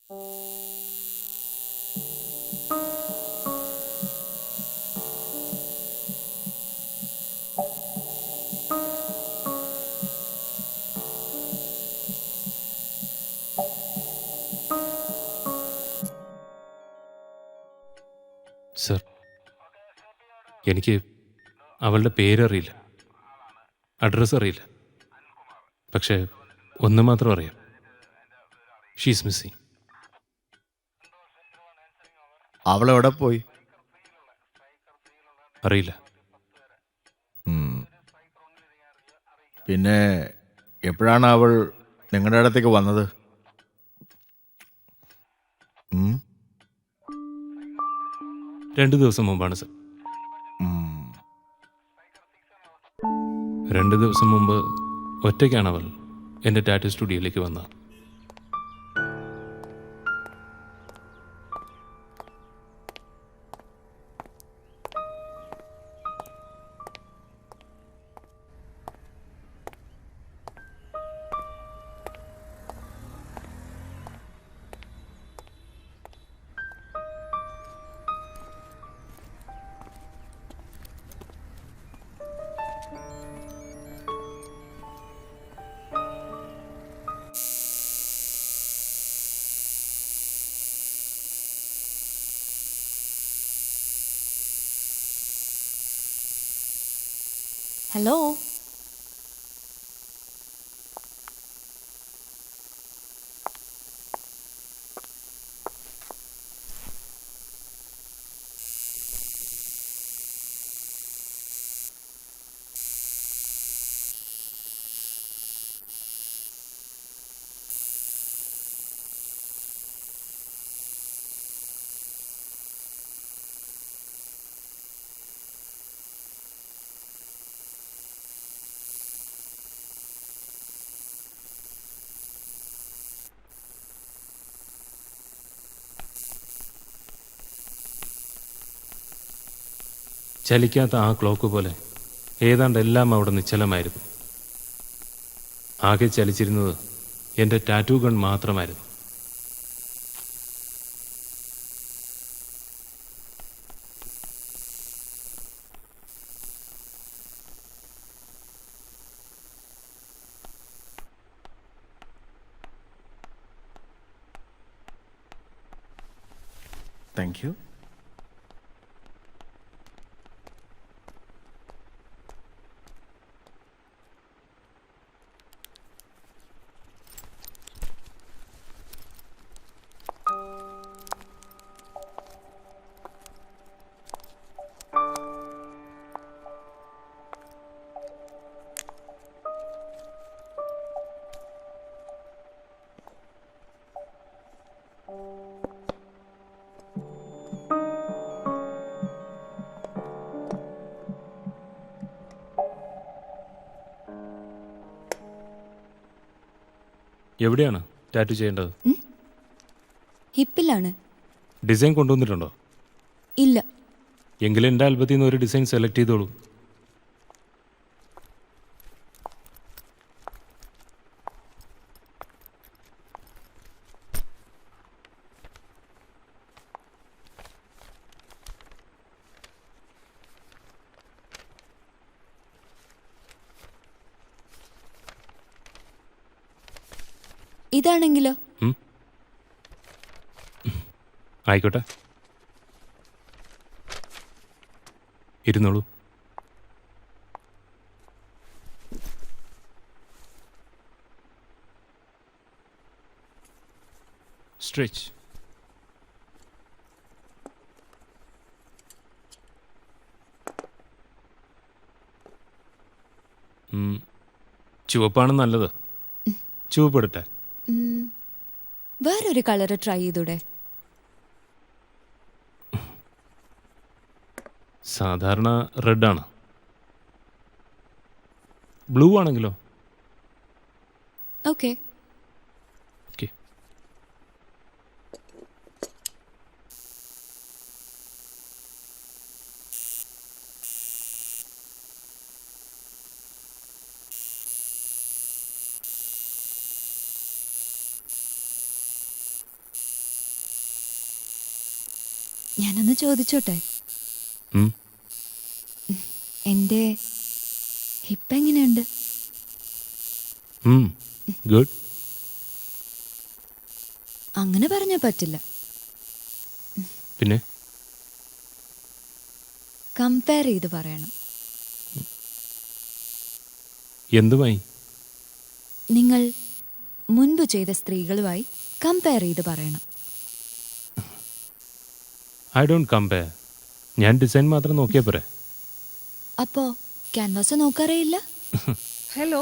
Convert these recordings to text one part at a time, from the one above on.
Sir, എനിക്ക് അവളുടെ പേരറിയില്ല, address അറിയില്ല. പക്ഷേ ഒന്ന് മാത്രം അറിയാം, ഷീസ് മിസ്സിങ്. അവളെവിടെ പോയി? അറിയില്ല. പിന്നെ എപ്പോഴാണ് അവൾ നിങ്ങളുടെ അടുത്തേക്ക് വന്നത്? 2 ദിവസം മുമ്പാണ് സർ. 2 ദിവസം മുമ്പ് ഒറ്റയ്ക്കാണ് അവൾ എൻ്റെ ടാറ്റു സ്റ്റുഡിയോയിലേക്ക് വന്നത്. ഹലോ, ചലിക്കാത്ത ആ ക്ലോക്ക് പോലെ ഏതാണ്ട് എല്ലാം അവിടെ നിശ്ചലമായിരുന്നു. ആകെ ചലിച്ചിരുന്നത് എൻ്റെ ടാറ്റൂ ഗൺ മാത്രമായിരുന്നു. Thank you. എവിടെയാണ് ടാറ്റു ചെയ്യേണ്ടത്? ഹിപ്പിലാണ്. ഡിസൈൻ കൊണ്ടുവന്നിട്ടുണ്ടോ? ഇല്ല. എങ്കിലും എൻ്റെ ആൽബത്തിൽ നിന്ന് ഒരു ഡിസൈൻ സെലക്ട് ചെയ്തോളൂ. ഇതാണെങ്കിലോ? ആയിക്കോട്ടെ, ഇരുന്നോളൂ. സ്ട്രെച്ച്. ചുവപ്പാണ് നല്ലത്. ചുവപ്പെടുട്ടെ. വേറൊരു കളറ് ട്രൈ ചെയ്തൂടെ? സാധാരണ റെഡാണ്. ബ്ലൂ ആണെങ്കിലോ? ഓക്കെ. ഓക്കെ. ഞാനൊന്ന് ചോദിച്ചോട്ടെ, ഉം. എൻ്റെ ഹിപ്പ് എങ്ങനെയുണ്ട്? ഗുഡ്. അങ്ങനെ പറഞ്ഞാൽ പറ്റില്ല. പിന്നെ കമ്പയർ ചെയ്ത് പറയണം. എന്തുമായി? നിങ്ങൾ മുൻപ് ചെയ്ത സ്ത്രീകളുമായി കമ്പയർ ചെയ്ത് പറയണം. I don't compare. ഞാൻ ഡിസൈൻ മാത്രം നോക്കിയാൽ പോരെ. അപ്പോൾ ക്യാൻവാസ് നോക്കാറേ ഇല്ല? ഹലോ,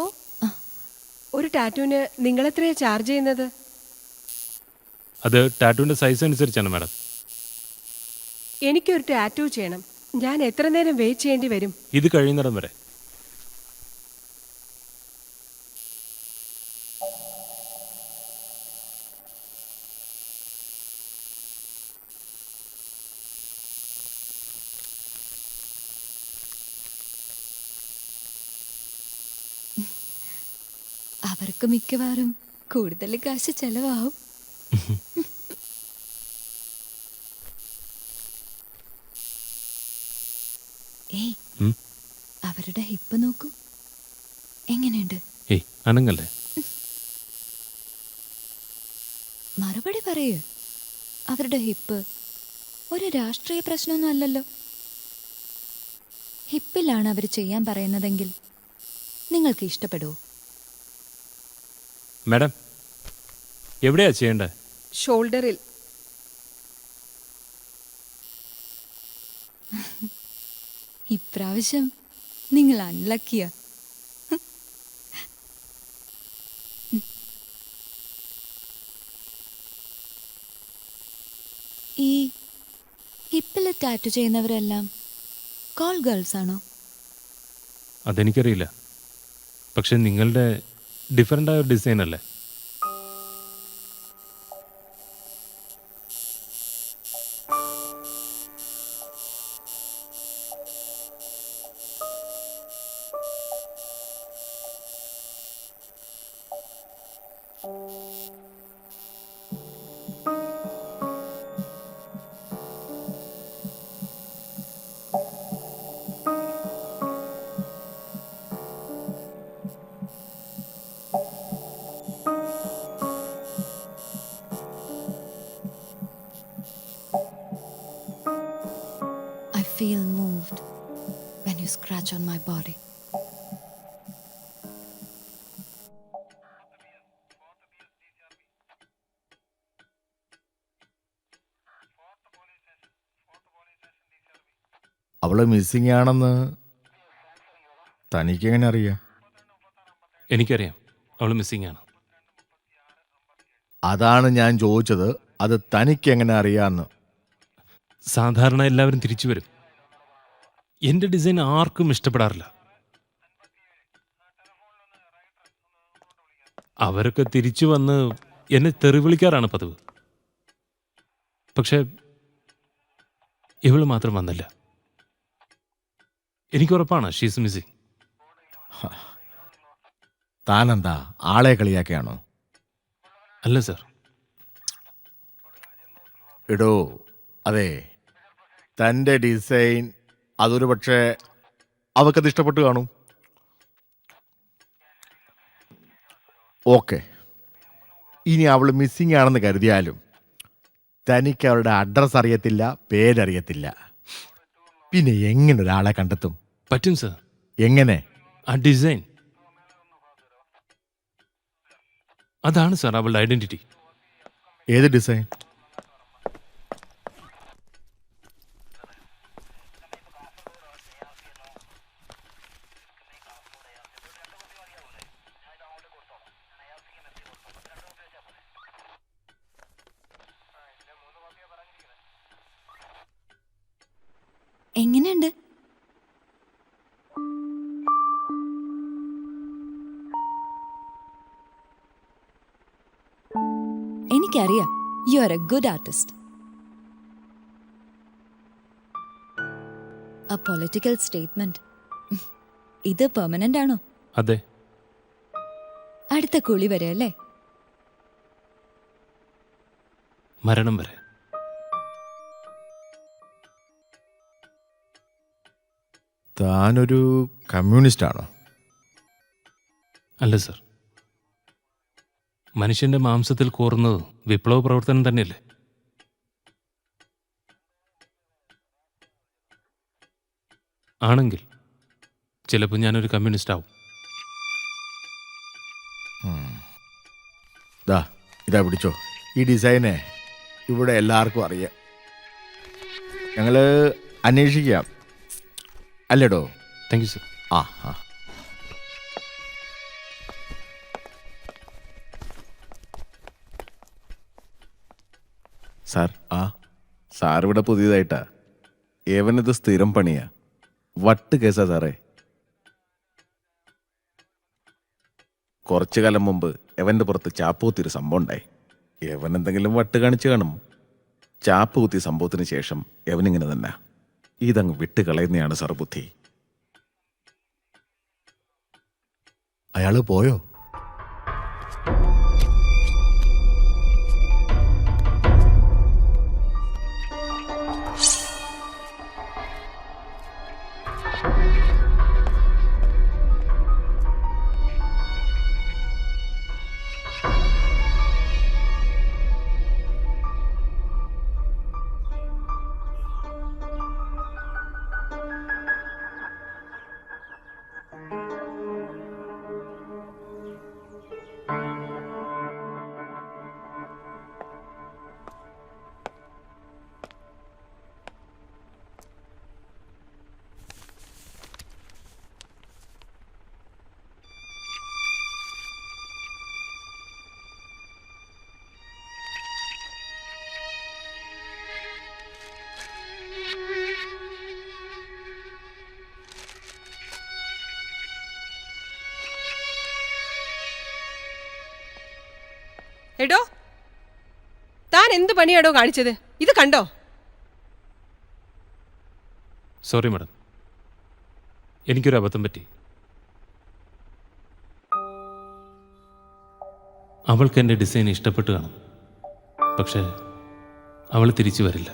ഒരു ടാറ്റൂവിന് നിങ്ങൾ എത്രയാ ചാർജ് ചെയ്യുന്നത്? അത് ടാറ്റൂവിൻ്റെ സൈസ് അനുസരിച്ചാണ് മാഡം. എനിക്കൊരു ടാറ്റൂ ചെയ്യണം. ഞാൻ എത്ര നേരം വെയിറ്റ് ചെയ്യേണ്ടി വരും? ഇത് കഴിയുന്നിടം വരെ. അവർക്ക് മിക്കവാറും കൂടുതൽ കാശ് ചെലവാകും. ഏയ്, ഉം. അവരുടെ ഹിപ്പ് നോക്കൂ, എങ്ങനെയുണ്ട്? ഏയ് അനങ്ങല്ലേ. മറുപടി പറയൂ. അവരുടെ ഹിപ്പ് ഒരു രാഷ്ട്രീയ പ്രശ്നമൊന്നും അല്ലല്ലോ. ഹിപ്പിലാണ് അവർ ചെയ്യാൻ പറയുന്നതെങ്കിൽ നിങ്ങൾക്ക് ഇഷ്ടപ്പെടുമോ? മാഡം എവിടെയാ ചെയ്യേണ്ടത്? ഷോൾഡറിൽ. ഇപ്രാവശ്യം നിങ്ങൾ അൺലക്കിയാ. ഈ ഹിപ്പിൽ ടാറ്റു ചെയ്യുന്നവരെല്ലാം കോൾ ഗേൾസ് ആണോ? അതെനിക്കറിയില്ല. പക്ഷെ നിങ്ങളുടെ ഡിഫറെൻ്റ് ആയ ഒരു ഡിസൈൻ അല്ലേ? I feel moved when you scratch on my body. അവള് മിസ്സിങ് ആണെന്ന് തനിക്കെങ്ങനെ അറിയാം? എനിക്കറിയാം അവൾ മിസ്സിംഗ് ആണ്. അതാണ് ഞാൻ ചോദിച്ചത്, അത് തനിക്കെങ്ങനെ അറിയാമെന്ന്. സാധാരണ എല്ലാവരും തിരിച്ചു വരും. എൻ്റെ ഡിസൈൻ ആർക്കും ഇഷ്ടപ്പെടാറില്ല. അവരൊക്കെ തിരിച്ചു വന്ന് എന്നെ തെറി വിളിക്കാറാണ് പതിവ്. പക്ഷെ ഇവള് മാത്രം വന്നില്ല. എനിക്കുറപ്പാണ് ഷീസ് മിസ്സിങ്. താനെന്താ ആളെ കളിയാക്കിയാണോ? അല്ല സർ. എടോ, അതെ, തൻ്റെ ഡിസൈൻ അതൊരു പക്ഷേ അവൾക്കത് ഇഷ്ടപ്പെട്ട് കാണും. ഓക്കെ, ഇനി അവൾ മിസ്സിങ് ആണെന്ന് കരുതിയാലും തനിക്ക് അവളുടെ അഡ്രസ്സ് അറിയത്തില്ല, പേരറിയത്തില്ല. പിന്നെ എങ്ങനെ ഒരാളെ കണ്ടെത്തും? പറ്റും സർ. എങ്ങനെ? ആ ഡിസൈൻ, അതാണ് സർ അവളുടെ ഐഡന്റിറ്റി. ഏത് ഡിസൈൻ? എങ്ങനെയുണ്ട്? എനിക്കറിയാം, you are A good artist. A political statement. ഇത് പെർമനന്റ് ആണോ? അതെ. അടുത്ത കുളി വരെ അല്ലേ? മരണം വരെ. താനൊരു കമ്മ്യൂണിസ്റ്റ് ആണോ? അല്ല സർ, മനുഷ്യന്റെ മാംസത്തിൽ കോറുന്നത് വിപ്ലവ പ്രവർത്തനം തന്നെയല്ലേ? ആണെങ്കിൽ ചിലപ്പോൾ ഞാനൊരു കമ്മ്യൂണിസ്റ്റ് ആവും. ഇതാ പിടിച്ചോ. ഈ ഡിസൈനെ ഇവിടെ എല്ലാവർക്കും അറിയാം. ഞങ്ങൾ അന്വേഷിക്കാം അല്ലേടോ? Thank you sir. ആ ആ സാർ, ആ സാർ ഇവിടെ പുതിയതായിട്ടാ. ഏവനത് സ്ഥിരം പണിയാ. വട്ട് കേസാ സാറേ. കുറച്ചു കാലം മുമ്പ് എവന്റെ പുറത്ത് ചാപ്പ് കുത്തിയൊരു സംഭവം ഉണ്ടായി. എവൻ എന്തെങ്കിലും വട്ട് കാണിച്ചു കാണും. ചാപ്പ് കുത്തിയ സംഭവത്തിന് ശേഷം എവനിങ്ങനെ തന്നെ. ഇതങ്ങ് വിട്ട് കളയുന്നതാണ് സാർ ബുദ്ധി. അയാൾ പോയോ? എടോ, താൻ എന്ത് പണിയാടോ കാണിച്ചത്? ഇത് കണ്ടോ? സോറി മാഡം, എനിക്കൊരു അബദ്ധം പറ്റി. അവൾക്ക് എൻ്റെ ഡിസൈൻ ഇഷ്ടപ്പെട്ട് കാണും, പക്ഷേ അവൾ തിരിച്ചു വരില്ല.